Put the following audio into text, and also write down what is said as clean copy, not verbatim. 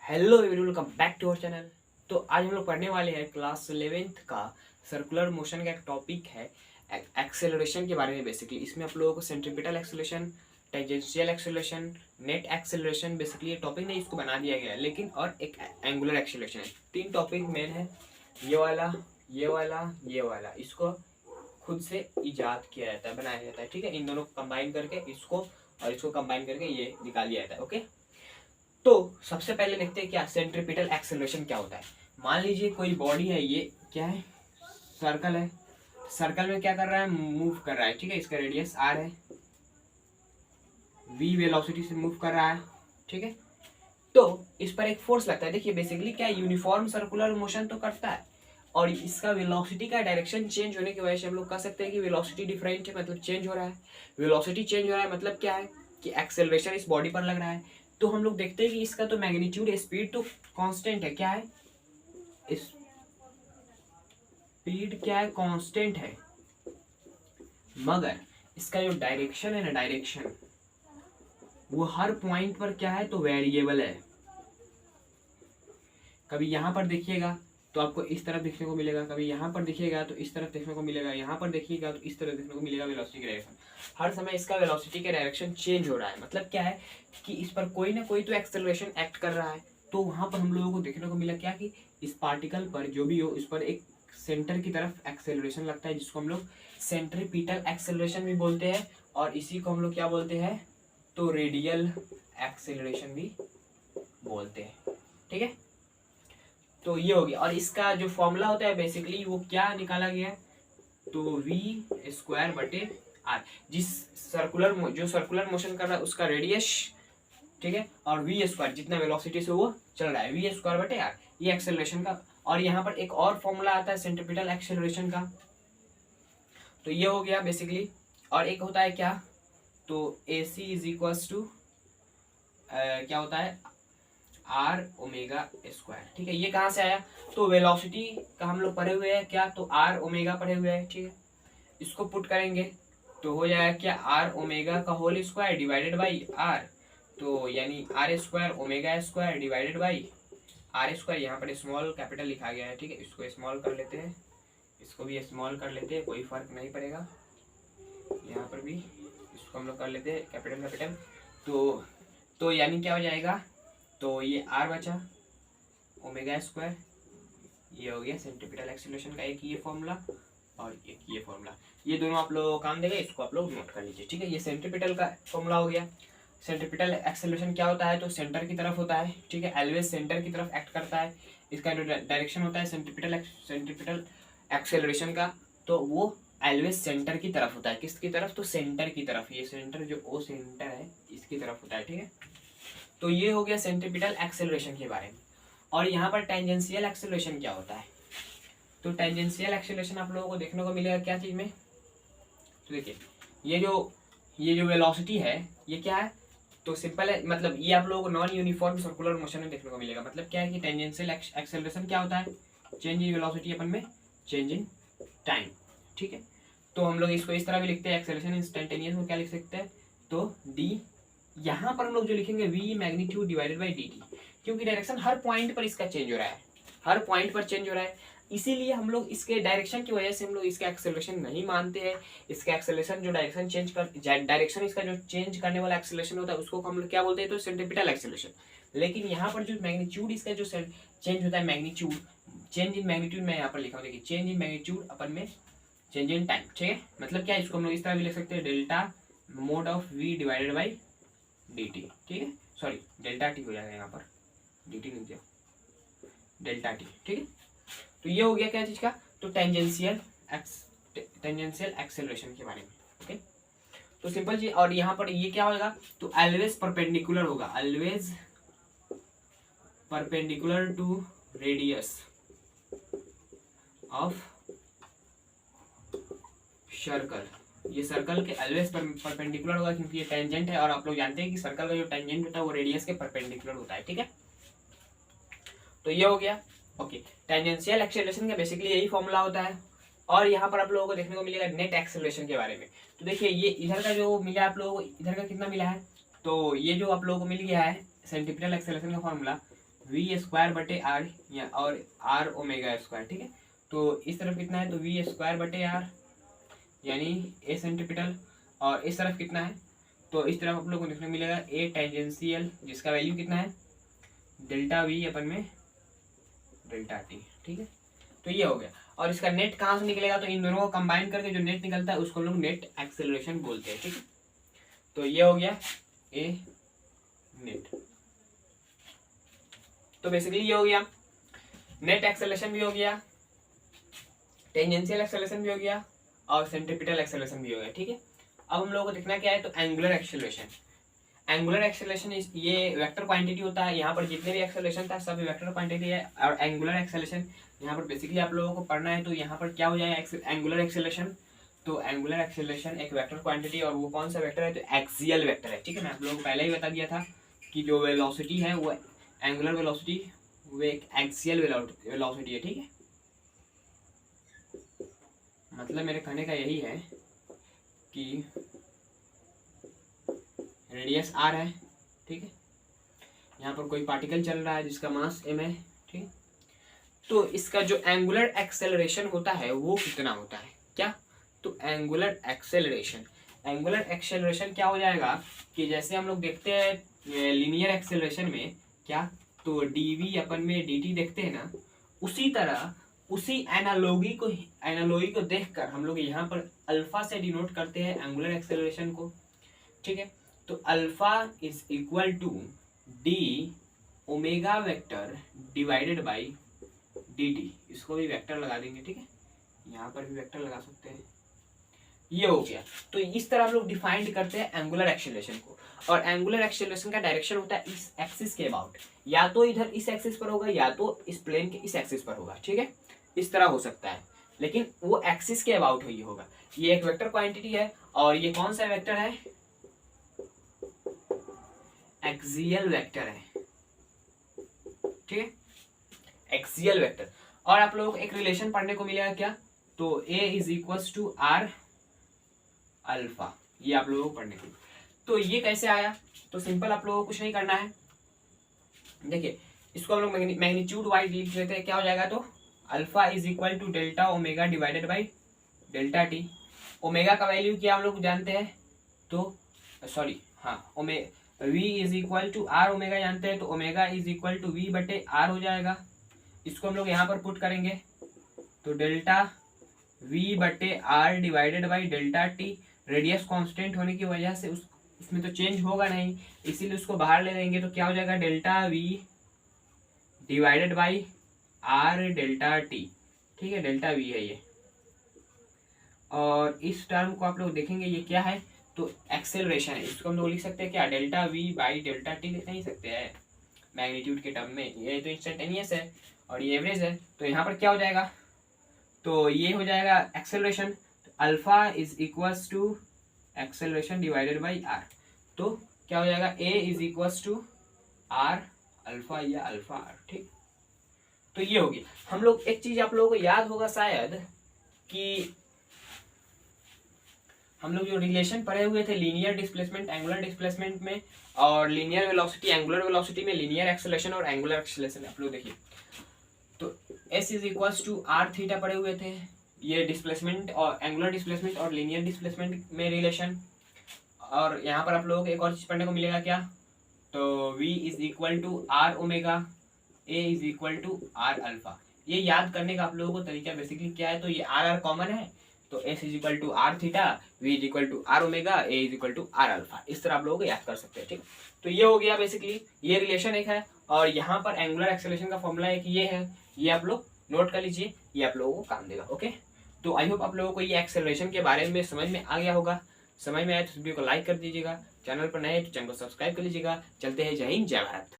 Hello everyone, welcome back to our channel. तो आज हम लोग पढ़ने वाले हैं क्लास 11th का सर्कुलर मोशन का एक टॉपिक है एक्सेलरेशन के बारे में। बेसिकली इसमें आप लोगों को centripetal acceleration, tangential acceleration, net acceleration, basically ये टॉपिक नहीं इसको बना दिया गया है, लेकिन और एक एंगुलर एक्सेलरेशन है। तीन टॉपिक मेन है, ये वाला, ये वाला, ये वाला। इसको खुद से इजाद किया जाता है, बनाया जाता है। ठीक है, इन दोनों को कंबाइन करके इसको और इसको कंबाइन करके ये निकाल दिया जाता है। ओके, तो सबसे पहले देखते हैं क्या सेंट्रीपिटल एक्सेलरेशन क्या होता है। मान लीजिए कोई बॉडी है, ये क्या है, सर्कल है। सर्कल में क्या कर रहा है, मूव कर रहा है। ठीक है, इसका रेडियस आर है, वी वेलोसिटी से मूव कर रहा है। ठीक है, तो इस पर एक फोर्स लगता है। देखिए बेसिकली क्या यूनिफॉर्म सर्कुलर मोशन तो करता है, और इसका वेलोसिटी का डायरेक्शन चेंज होने की वजह से हम लोग कह सकते हैं कि वेलोसिटी डिफरेंट है, मतलब चेंज हो रहा है। वेलोसिटी चेंज हो रहा है मतलब क्या है कि एक्सेलरेशन इस बॉडी पर लग रहा है। तो हम लोग देखते हैं कि इसका तो मैग्नीट्यूड, स्पीड तो कांस्टेंट है। क्या है, स्पीड क्या है, कांस्टेंट है, मगर इसका जो डायरेक्शन है ना, डायरेक्शन वो हर पॉइंट पर क्या है, तो वेरिएबल है। कभी यहाँ पर देखिएगा तो आपको इस तरफ देखने को मिलेगा, कभी यहाँ पर देखिएगा तो इस तरफ देखने को मिलेगा, यहाँ पर देखिएगा तो इस तरफ देखने को मिलेगा। वेलोसिटी का डायरेक्शन हर समय इसका वेलोसिटी का डायरेक्शन चेंज हो रहा है। मतलब क्या है कि इस पर कोई ना कोई तो एक्सेलरेशन एक्ट कर रहा है। तो वहां पर हम लोगों को देखने को मिला क्या कि इस पार्टिकल पर जो भी हो, इस पर एक सेंटर की तरफ एक्सेलरेशन लगता है, जिसको हम लोग सेंट्रीपिटल एक्सेलरेशन भी बोलते हैं, और इसी को हम लोग क्या बोलते हैं, तो रेडियल एक्सेलरेशन भी बोलते हैं। ठीक है, तो ये हो गया। और इसका जो फॉर्मूला होता है बेसिकली वो क्या निकाला गया है, तो वी स्क्वायर बटे आर। जिस जो सर्कुलर मोशन कर रहा है उसका रेडियस, ठीक है, और वी स्क्वायर जितना वेलोसिटी से वो चल रहा है, वी स्क्वायर बटे आर, ये एक्सेलरेशन का। और यहाँ पर एक और फॉर्मूला आता है सेंट्रीपिटल एक्सेलरेशन का, तो ये हो गया बेसिकली। और एक होता है क्या, तो ए सी इज इक्वल्स टू क्या होता है, आर ओमेगा स्क्वायर। ठीक है, ये कहाँ से आया, तो वेलोसिटी का हम लोग पढ़े हुए हैं क्या, तो आर ओमेगा पढ़े हुए हैं। ठीक है, इसको पुट करेंगे तो हो जाएगा क्या, आर ओमेगा का whole square divided by r, तो यानी r square omega square divided by r square. यहाँ पर स्मॉल कैपिटल लिखा गया है। ठीक है, इसको स्मॉल कर लेते हैं, इसको भी स्मॉल कर लेते हैं, कोई फर्क नहीं पड़ेगा। यहाँ पर भी इसको हम लोग कर लेते हैं कैपिटल कैपिटल। तो यानी क्या हो जाएगा, तो ये आर बचा ओमेगा स्क्वायर, ये हो गया सेंट्रीपिटल एक्सेलरेशन का एक ये फॉर्मूला और एक ये फॉर्मूला। ये दोनों आप लोगों को काम देगा, इसको आप लोग नोट कर लीजिए। ठीक है, ये सेंट्रीपिटल का फॉर्मूला हो गया। सेंट्रीपिटल एक्सेलरेशन क्या होता है, तो सेंटर की तरफ होता है। ठीक है, ऑलवेज सेंटर की तरफ एक्ट करता है। इसका जो डायरेक्शन होता है सेंट्रीपिटल एक्सेलरेशन का, तो वो ऑलवेज सेंटर की तरफ होता है। किसकी तरफ, तो सेंटर की तरफ। ये सेंटर जो ओ सेंटर है इसकी तरफ होता है। ठीक है, तो ये हो गया सेंट्रीपिटल एक्सेलरेशन के बारे में। और यहाँ पर टेंजेंशियल एक्सेलरेशन क्या होता है, तो टेंजेंशियल एक्सेलरेशन आप लोगों को देखने को मिलेगा क्या चीज में, तो देखिए ये जो वेलोसिटी है ये क्या है, तो सिंपल है, मतलब ये आप लोगों को नॉन यूनिफॉर्म सर्कुलर मोशन में देखने को मिलेगा। मतलब क्या है कि टेंजेंशियल एक्सेलरेशन क्या होता है, चेंज इन वेलोसिटी अपन में चेंज इन टाइम। ठीक है, तो हम लोग इसको इस तरह भी लिखते हैं, एक्सेलरेशन इंस्टेंटेनियस को क्या लिख सकते हैं, तो डी, यहाँ पर हम लोग जो लिखेंगे v magnitude divided by d t, क्योंकि डायरेक्शन हर पॉइंट पर इसका चेंज हो रहा है, हर पॉइंट पर चेंज हो रहा है। इसीलिए हम लोग इसके डायरेक्शन की वजह से हम लोग इसका एक्सेलरेशन नहीं मानते हैं। इसका एक्सेलरेशन जो डायरेक्शन इसका जो चेंज करने वाला एक्सेलरेशन होता है उसको हम लोग क्या बोलते हैं, तो सेंट्रीपिटल एक्सेलरेशन। लेकिन यहाँ पर जो मैग्नीट्यूड इसका जो चेंज होता है, मैग्नीट्यूड, चेंज इन मैग्नीट्यूड मैं यहाँ पर लिखा हूँ, देखिए चेंज इन मैग्नीट्यूड अपन में चेंज इन टाइम। ठीक है, मतलब क्या, इसको हम लोग इस तरह भी लिख सकते हैं, delta mod of v divided by d t. ठीक है, सॉरी डेल्टा टी हो जाएगा, यहाँ पर डी टी लिख दिया, डेल्टा टी। ठीक है, तो ये हो गया क्या चीज का, तो टेंजेंशियल एक्सेलरेशन के बारे में। ओके, तो सिंपल चीज। और यहाँ पर ये क्या होगा, तो ऑलवेज परपेंडिकुलर होगा, always perpendicular to radius of circle. ये सर्कल के ऑलवेज परपेंडिकुलर होगा, क्योंकि ये टेंजेंट है, और आप लोग जानते हैं कि सर्कल का जो टेंजेंट होता है वो रेडियस के परपेंडिकुलर होता है। ठीक है, तो ये हो गया। ओके, टेंजेंशियल एक्सेलरेशन का बेसिकली यही फॉर्मूला होता है। और यहाँ पर आप लोगों को देखने को मिलेगा नेट एक्सेलरेशन के बारे में। तो देखिए ये इधर का जो मिला आप लोगों को, इधर का कितना मिला है, तो ये जो आप लोगों को मिल गया है सेंट्रीपिटल एक्सेलरेशन का फॉर्मूला, वी स्क्वायर बटे आर या और आर ओमेगा स्क्वायर, ठीक है। तो इस तरफ कितना है, तो वी स्क्वायर बटे आर यानी ए सेंटीपिटल, और इस तरफ कितना है, तो इस तरफ आप लोग को देखने को मिलेगा ए टेंजेंशियल, जिसका वैल्यू कितना है डेल्टा वी अपन में डेल्टा टी, ठीक है। तो ये हो गया, और इसका नेट कहाँ से निकलेगा, तो इन दोनों को कंबाइन करके जो नेट निकलता है उसको हम लोग नेट एक्सेलरेशन बोलते हैं, ठीक है। तो ये हो गया ए नेट। तो बेसिकली ये हो गया, नेट एक्सेलरेशन भी हो गया, टेंजेंशियल एक्सेलरेशन भी हो गया, और सेंट्रीपिटल एक्सेलरेशन भी हो गया, ठीक है। अब हम लोगों को देखना क्या है, तो एंगुलर एक्सेलरेशन। एंगुलर एक्सेलरेशन ये वेक्टर क्वांटिटी होता है, यहाँ पर जितने भी एक्सेलरेशन था सब वेक्टर क्वांटिटी है, और एंगुलर एक्सेलरेशन यहाँ पर बेसिकली आप लोगों को पढ़ना है। तो यहाँ पर क्या हो जाएगा एंगुलर एक्सेलरेशन, तो एंगुलर एक्सेलरेशन एक वेक्टर क्वांटिटी, और वो कौन सा वेक्टर है, तो एक्सियल वेक्टर है, ठीक है। मैं आप लोगों को पहले ही बता दिया था कि जो वेलोसिटी है वो एंगुलर वेलोसिटी वो एक एक्सियल वेलोसिटी है, ठीक है। मतलब मेरे कहने का यही है कि रेडियस आर है, ठीक है। यहाँ पर कोई पार्टिकल चल रहा है जिसका मास m है, ठीक। तो इसका जो एंगुलर एक्सेलरेशन होता है वो कितना होता है, क्या, तो एंगुलर एक्सेलरेशन क्या हो जाएगा कि जैसे हम लोग देखते हैं लीनियर एक्सेलरेशन में क्या, तो dv अपन में dt देखते हैं ना, उसी तरह उसी एनालॉगी को देखकर हम लोग यहाँ पर अल्फा से डिनोट करते हैं एंगुलर एक्सेलरेशन को, ठीक है। तो alpha is equal to d omega vector divided by d t, इसको भी वेक्टर लगा देंगे, ठीक है। यहाँ पर भी वेक्टर लगा सकते हैं, ये हो गया। तो इस तरह हम लोग डिफाइंड करते हैं एंगुलर एक्सेलरेशन को, और एंगुलर एक्सेलरेशन का डायरेक्शन होता है इस एक्सिस के अबाउट, या तो इधर इस एक्सिस पर होगा या तो इस प्लेन के इस एक्सिस पर होगा, ठीक है। इस तरह हो सकता है, लेकिन वो एक्सिस के अबाउट ही होगा। ये एक वेक्टर क्वांटिटी है, और ये कौन सा वेक्टर है, एक्सियल वेक्टर है, ठीक है, एक्सियल वेक्टर। और आप लोगों को एक रिलेशन पढ़ने को मिलेगा क्या, तो a is equals to r alpha, ये आप लोगों को पढ़ने को। तो ये कैसे आया, तो सिंपल आप लोगों को कुछ नहीं करना है, देखिए इसको हम लोग मैग्नीट्यूड वाइज लिख लेते हैं, क्या हो जाएगा, तो alpha is equal to delta omega divided by delta t. Omega का वैल्यू क्या हम लोग जानते हैं, तो सॉरी हाँ v is equal to r omega जानते हैं, तो omega is equal to v बटे आर हो जाएगा। इसको हम लोग यहाँ पर पुट करेंगे, तो डेल्टा वी बटे r divided by delta t. Radius constant होने की वजह से उसमें तो चेंज होगा नहीं, इसीलिए उसको बाहर ले लेंगे, तो क्या हो जाएगा delta we divided by R delta T, ठीक है, डेल्टा वी है ये। और इस टर्म को आप लोग देखेंगे ये क्या है, तो एक्सेलरेशन है, इसको हम लोग लिख सकते हैं क्या, delta we by delta T लिख नहीं सकते हैं मैग्नीट्यूड के टर्म में, ये तो इंस्टेंटेनियस है और ये एवरेज है। तो यहाँ पर क्या हो जाएगा, तो ये हो जाएगा acceleration, alpha is equals to acceleration divided by r. तो क्या हो जाएगा, a is equals to r alpha या अल्फा आर, ठीक। तो ये होगी। हम लोग एक चीज आप लोगों को याद होगा शायद कि हम लोग जो रिलेशन पढ़े हुए थे लीनियर डिस्प्लेसमेंट एंगुलर डिस्प्लेसमेंट में, और लीनियर वेलोसिटी एंगुलर वेलोसिटी में, लीनियर एक्सेलरेशन और एंगुलर एक्सेलरेशन, आप लोग देखिए तो s is equals to r theta पढ़े हुए थे, ये डिस्प्लेसमेंट और एंगुलर डिस्प्लेसमेंट और लीनियर डिस्प्लेसमेंट में रिलेशन। और यहाँ पर आप लोगों को एक और चीज पढ़ने को मिलेगा क्या, तो v is equal to r omega, a is equal to r alpha. ये याद करने का आप लोगों को तरीका बेसिकली क्या है, तो ये आर आर कॉमन है, तो s is equal to r theta, v is equal to r omega, a is equal to r alpha. इस तरह आप लोगों को याद कर सकते हैं, ठीक। तो ये हो गया बेसिकली, ये रिलेशन एक है, और यहाँ पर एंगुलर एक्सेलरेशन का फॉर्मूला एक ये है, ये आप लोग नोट कर लीजिए, ये आप लोगों को काम देगा, ओके। तो आई होप आप लोगों को ये एक्सेलरेशन के बारे में समझ में आ गया होगा। समझ में आए तो वीडियो को लाइक कर दीजिएगा, चैनल पर नए तो चैनल को सब्सक्राइब कर लीजिएगा। चलते हैं, जय हिंद जय भारत।